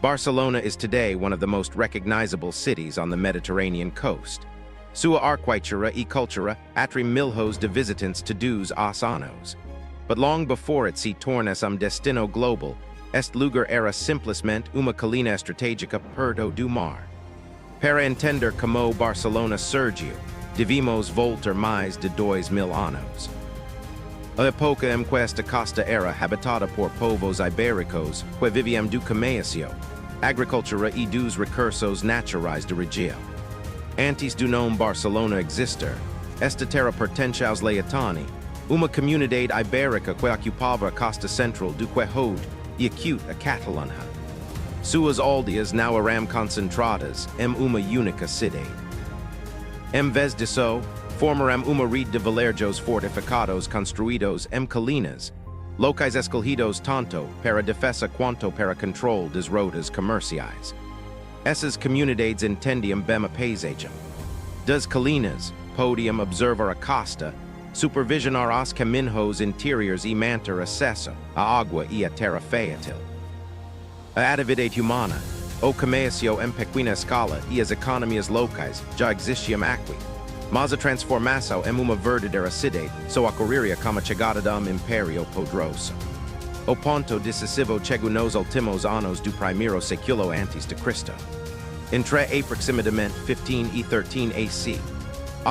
Barcelona is today one of the most recognizable cities on the Mediterranean coast. Sua arquitectura e cultura atrim milhos de visitantes todos os anos. But long before it se tornas destino global, este lugar era simplesmente uma colina estratégica perto do mar. Para entender como Barcelona surgiu, devemos voltar mais de 2000 anos. A época em que esta costa era habitada por povos ibéricos que viviam do comércio, agricultura e dos recursos naturais da região. Antes do nome Barcelona existir, esta terra pertence aos Layetani, uma comunidade ibérica que ocupava a costa central do que hoje e acute a Catalunha. Suas aldeias não eram concentradas em uma única cidade. Em vez disso, formaram uma rede de vilarejos fortificados construídos em colinas, locais escolhidos tanto para defesa quanto para controle das rotas comerciais. Essas comunidades entendiam bem a paisagem. Das colinas, podiam observar a costa, supervisionar os caminhos interiores e manter acesso à água e à terra fértil. A atividade humana, o comércio em pequena escala e as economias locais já existiam aqui, mas a transformação em uma verdadeira cidade só ocorreria com a chegada do Império Poderoso. O ponto decisivo chegou nos últimos anos do primeiro século antes de Cristo. Entre aproximadamente 15 e 13 AC,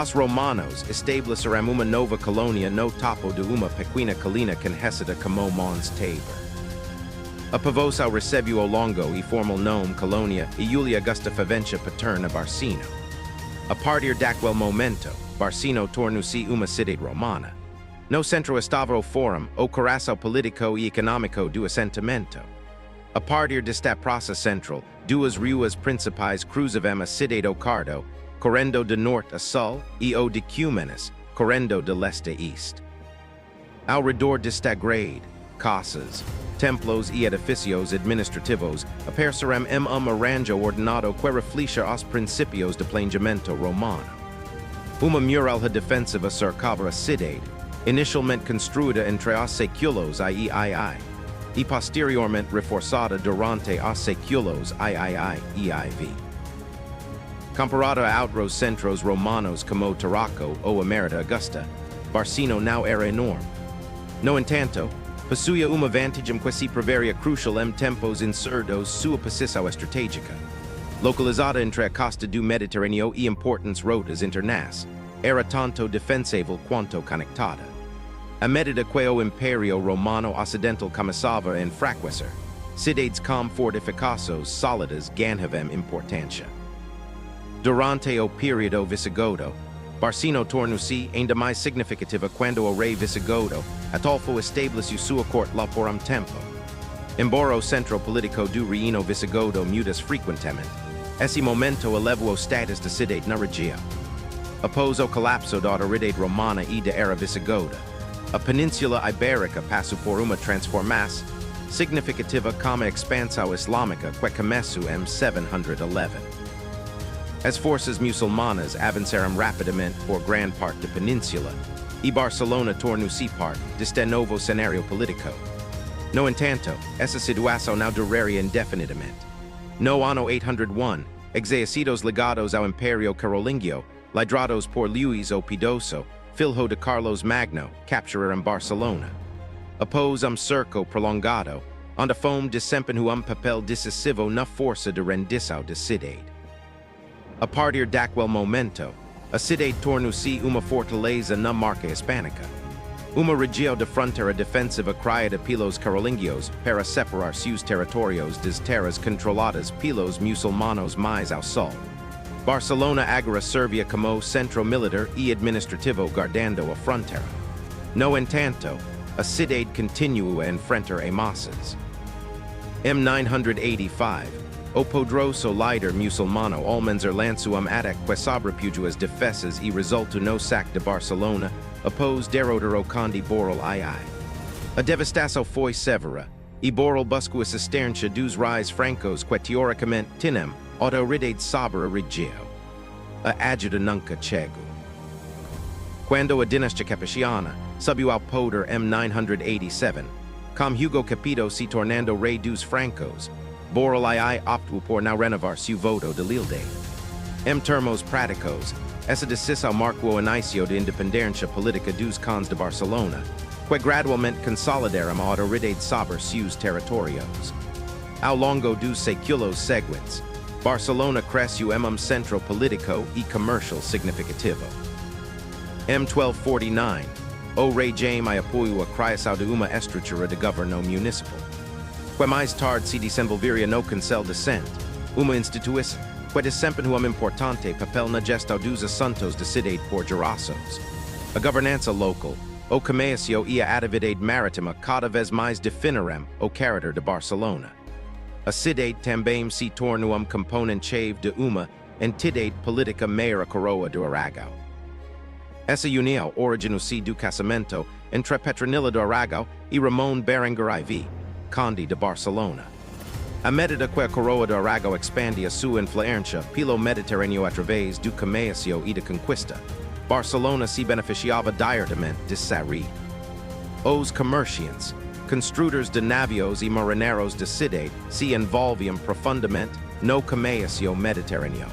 os romanos estabeleceram uma nova colônia no topo de uma pequena colina conhecida como Mons Tabor. A povoação recebeu o longo e formal nome colônia Iulia Augusta Faventia Paterna Barcino. A partir daquele momento, Barcino tornou-se uma cidade romana. No centro estava o fórum, o coração político e econômico do assentamento. A partir desta praça central, duas ruas principais cruzavam a cidade do Cardo, correndo de norte a sul, e o de Cúmenes, correndo de leste a oeste. Ao redor desta grade, casas, templos e edifícios administrativos apareceram em arranjo ordenado que reflete os princípios de planejamento romano. Uma muralha defensiva cercava a cidade, inicialmente construída entre os séculos III e posteriormente reforçada durante os séculos III e IV. Comparada a outros centros romanos como Tarraco ou a Merida Augusta, Barcino não era enorme. No entanto, possuía uma vantagem que se preveria crucial em tempos incertos sua posição estratégica. Localizada entre a costa do Mediterrâneo e importantes rotas internas, era tanto defensível quanto conectada. A medida que o Império Romano Ocidental começava a enfraquecer, cidades com fortificações sólidas ganhavam importância. Durante o período visigodo, Barcino tornou-se ainda mais significativa quando o rei visigodo Ataulfo estabeleceu sua corte lá por tempo. Embora o centro político do reino visigodo mudasse frequentemente, esse momento elevou o status da cidade na região. Após o colapso da autoridade romana e da era visigoda, a Península Ibérica passou por uma transformação significativa como a expansão islâmica que começou em 711. As forças muçulmanas avançaram rapidamente por grande parte da península, e Barcelona tornou-se parte deste novo cenário político. No entanto, essa situação não duraria indefinidamente. No ano 801, exércitos ligados ao Império Carolíngio, liderados por Luís o Piedoso, filho de Carlos Magno, capturaram Barcelona. Após cerco prolongado, onde fome desempenhou papel decisivo na força de rendição da cidade. A partir daquele momento, a cidade tornou-se uma fortaleza na marca hispânica. Uma região de fronteira defensiva criada pelos carolíngios para separar seus territórios das terras controladas pelos muçulmanos mais ao sul. Barcelona agora servia como centro militar e administrativo guardando a fronteira. No entanto, a cidade continuou a enfrentar ameaças. Em 985, o poderoso líder muçulmano Almanzar lançou ataque que sobrepuja as defesas e resultou no saque de Barcelona após derrotar o conde Borrell II. A devastação foi severa, e Borrell buscou assistência dos reis francos que teoricamente tinham autoridade sobre a região. A ajuda nunca chegou. Quando a dinastia Capetiana subiu ao poder em 987, com Hugo Capito se tornando rei dos francos, Borolai optu por now renovar su voto de lealdade. Termos práticos, essa decisão marcou o início de independência política dos cães de Barcelona, que gradualmente consolidaram a autoridade sobre seus territórios. Ao longo dos séculos seguintes, Barcelona cresceu centro político e comercial significativo. Em 1249, o rei Jaime apoiou a criação de uma estrutura de governo municipal, que mais tarde se desenvolveria no Conselho de Cent, uma instituição que desempenhou importante papel na gestão dos assuntos de cidade por gerações. A governança local, o comércio e a atividade marítima cada vez mais definiram o caráter de Barcelona. A cidade também se tornou componente-chave de uma entidade política maior coroa do Aragon. Essa união originou-se do casamento entre Petronila do Aragon e Ramon Berenguer IV, conde de Barcelona. A medida que a coroa do Aragon expandia sua influência pelo Mediterrâneo através do comércio e da conquista, Barcelona se beneficiava diretamente de rede. Os comerciantes, construtores de navios e marinheiros da cidade se envolviam profundamente no comércio mediterrâneo.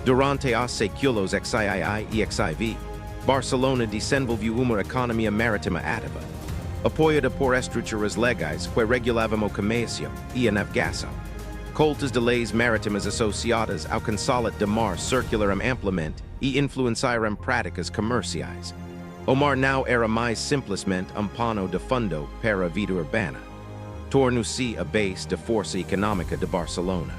Durante os séculos XII e XIV, Barcelona desenvolveu uma economia marítima ativa, apoiada por estruturas legais que regulavam o comércio e a navegação. Coltas de leis marítimas associadas ao consulado de mar circularam amplamente e influenciaram práticas comerciais. O mar não era mais simplesmente pano de fundo para a vida urbana. Tornou-se a base da força econômica de Barcelona.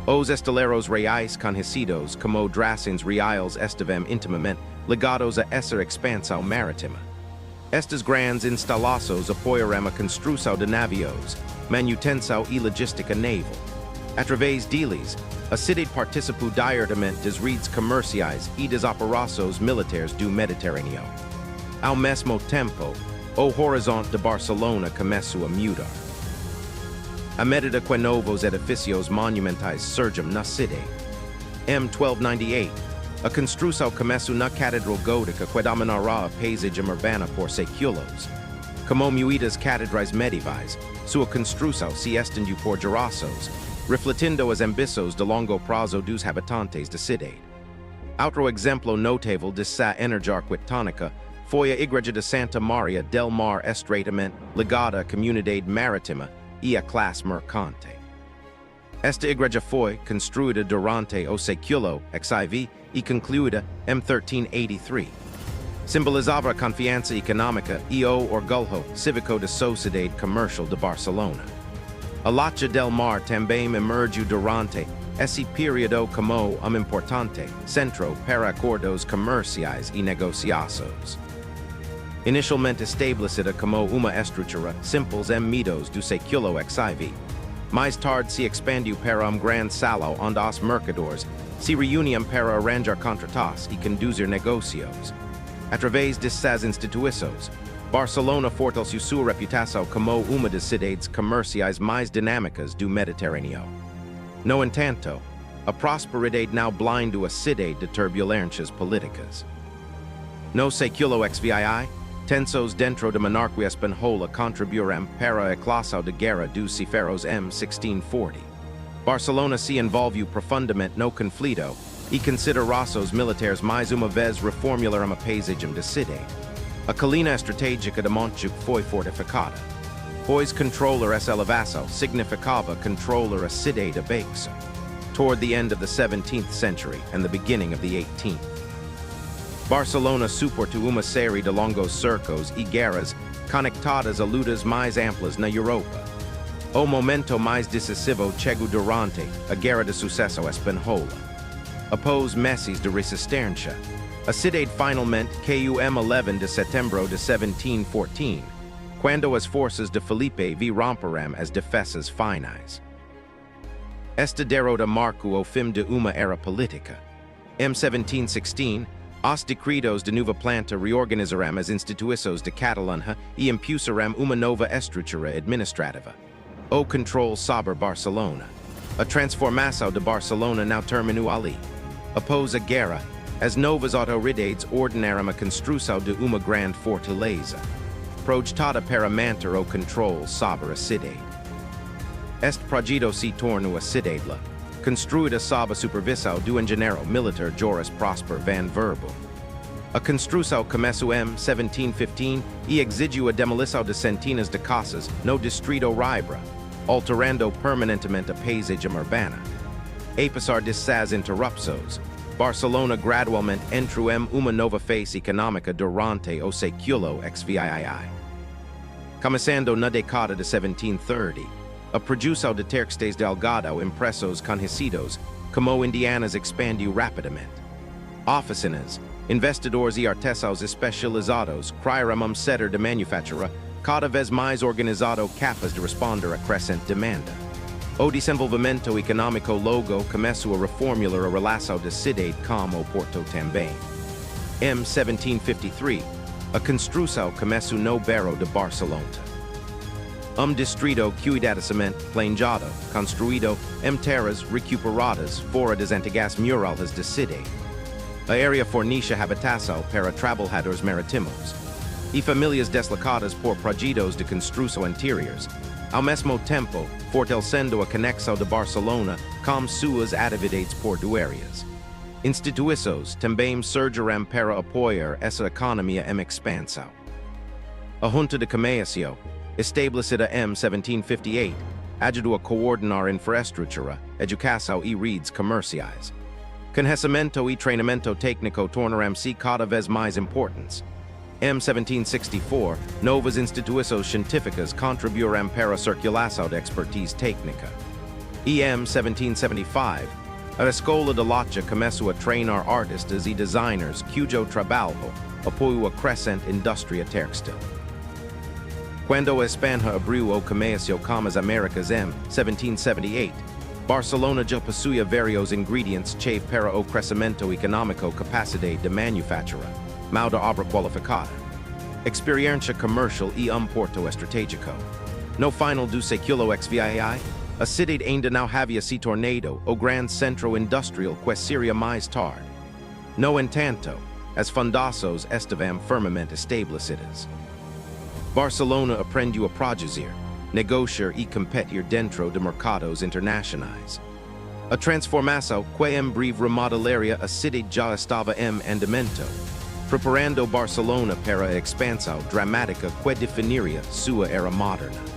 Os estaleiros reais conhecidos como dracens reais estavam intimamente ligados a essa expansão marítima. Estes grandes instalações apoiaram a construção de navios, manutenção e logística naval. Através deles, a cidade participou diretamente das redes comerciais e das operações militares do Mediterrâneo. Ao mesmo tempo, o horizonte de Barcelona começou a mudar. À medida que novos edifícios monumentais surgiam na cidade. Em 1298, a construção começou na Catedral Gótica que dominará a paisagem urbana por séculos. Como muitas catedrais medievais, sua construção se estendeu por gerações, refletindo as ambições de longo prazo dos habitantes da cidade. Outro exemplo notável de sua energia arquitetônica foi a Igreja de Santa Maria del Mar, estreitamente ligada à comunidade marítima e à classe mercante. Esta igreja foi construída durante o século XIV e concluída em 1383. Simbolizava a confiança econômica e o orgulho cívico da sociedade comercial de Barcelona. A Loja del Mar também emergiu durante esse período como importante centro para acordos comerciais e negociações. Inicialmente estabelecida como uma estrutura simples em meados do século XIV, mais tarde se expandiu para grande salão onde os mercadores se reuniam para arranjar contratos e conduzir negócios. Através dessas instituições, Barcelona fortaleceu sua reputação como uma das cidades comerciais mais dinâmicas do Mediterrâneo. No entanto, a prosperidade não blindou a cidade de turbulências políticas. No século XVI, tensões dentro da monarquia espanhola contribuíram para a eclosão da Guerra dos Cíferos em 1640. Barcelona se envolveu profundamente no conflito e considerações militares mais uma vez reformularam a paisagem da cidade. A colina estratégica de Montjuic foi fortificada, pois controlar essa elevação significava controlar a cidade abaixo, toward the end of the 17th century and the beginning of the 18th. Barcelona suportou uma série de longos cercos e guerras conectadas a lutas mais amplas na Europa. O momento mais decisivo chegou durante a Guerra de Sucesso Espanhola. Após meses de resistência, a cidade finalmente caiu em 11 de setembro de 1714, quando as forças de Felipe V romperam as defesas finais. Esta derrota marcou o fim de uma era política. Em 1716, os decretos de nova planta reorganizaram as instituições de Catalunha e impulsaram uma nova estrutura administrativa. O controle sobre Barcelona. A transformação de Barcelona não terminou ali. Após a guerra, as novas autoridades ordenaram a construção de uma grande fortaleza, projetada para manter o controle sobre a cidade. Est progedo si torno a cidadela, construida sob a supervisão do engenheiro militar Joris Prosper van Verbo. A construção começou em 1715 e exigiu a demolição de centenas de casas no distrito Ribra, alterando permanentemente a paisagem urbana. Apesar dessas interrupções, Barcelona gradualmente entrou em uma nova fase econômica durante o século XVII. Começando na década de 1730, a produção de textos delgado impressos conhecidos como indianas expandiu rapidamente. Oficinas, investidores e artesãos especializados criaram um setor de manufatura cada vez mais organizado capaz de responder a crescente demanda. O desenvolvimento econômico logo começou a reformular a relação de cidade com o porto também. Em 1753, a construção começou no bairro de Barcelona. Distrito cuidadosamente planejado, construído em terras recuperadas fora das antigas muralhas da cidade. A área fornecia habitação para trabalhadores marítimos e famílias deslocadas por projetos de construção anteriores, ao mesmo tempo fortalecendo a conexão de Barcelona com suas atividades portuárias. Instituições também surgiram para apoiar essa economia em expansão. A Junta de Comércio, estabelecida em 1758, ajudou a coordenar infraestrutura, educação e redes comerciais. Conhecimento e treinamento técnico tornaram-se cada vez mais importantes. Em 1764, novas instituições científicas contribuíram para a circulação de expertise técnica. E em 1775, a Escola de Loja começou a treinar artistas e designers cujo trabalho apoiou a crescente indústria têxtil. Quando a Espanha abriu o comércio com as Américas em 1778, Barcelona já possuía vários ingredientes chave para o crescimento econômico, capacidade de manufatura, mão de obra qualificada, experiência comercial e porto estratégico. No final do século XVII, a cidade ainda não havia se tornado o grande centro industrial que seria mais tarde. No entanto, as fundações estavam firmemente estabelecidas. Barcelona aprendeu a produzir, negociar e competir dentro de mercados internacionais. A transformação que em breve remodelaria a cidade já estava em andamento, preparando Barcelona para a expansão dramática que definiria sua era moderna.